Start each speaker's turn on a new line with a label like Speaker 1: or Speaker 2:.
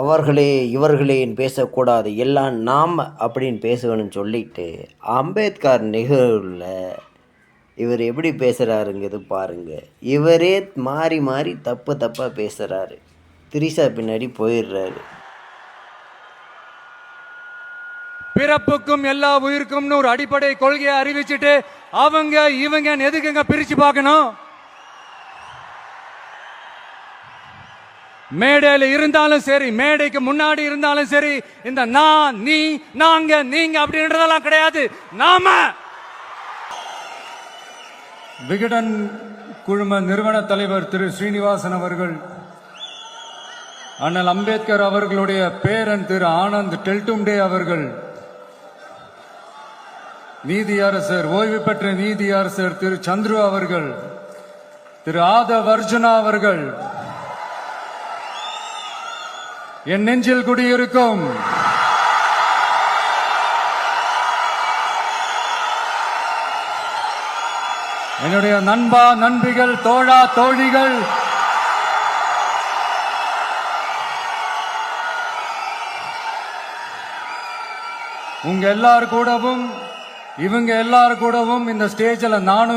Speaker 1: அவர்களே இவர்களேன்னு பேசக்கூடாது, எல்லாம் நாம் அப்படின்னு பேசணும்னு சொல்லிட்டு அம்பேத்கர் நிகழ்வில் இவர் எப்படி பேசுகிறாருங்கிறது பாருங்க. இவரே மாறி மாறி தப்பாக பேசுகிறாரு. திரிசா பின்னாடி போயிடுறாரு.
Speaker 2: பிறப்புக்கும் எல்லா உயிருக்கும்னு ஒரு அடிப்படை கொள்கையை அறிவிச்சுட்டு அவங்க இவங்க எதுக்குங்க பிரிச்சு பார்க்கணும்? மேடையில் இருந்தாலும் சரி, மேடைக்கு முன்னாடி இருந்தாலும் சரி, இந்த நான், நீ, நாங்க, நீங்க அப்படின்றதெல்லாம் கிடையாது. நாம விகடன் குழும நிறுவன தலைவர் திரு ஸ்ரீனிவாசன் அவர்கள், அண்ணல் அம்பேத்கர் அவர்களுடைய பேரன் திரு ஆனந்த் டெல்டும்டே அவர்கள், நீதியரசர், ஓய்வு பெற்ற நீதியரசர் திரு சந்துரு அவர்கள், திரு ஆதவ் அர்ஜுனா அவர்கள், என் நெஞ்சில் குடியிருக்கும் என்னுடைய நண்பா, நண்பிகள், தோழா, தோழிகள், உங்க எல்லார் கூடவும் இவங்க எல்லார் கூடவும் இந்த ஸ்டேஜில் நானும்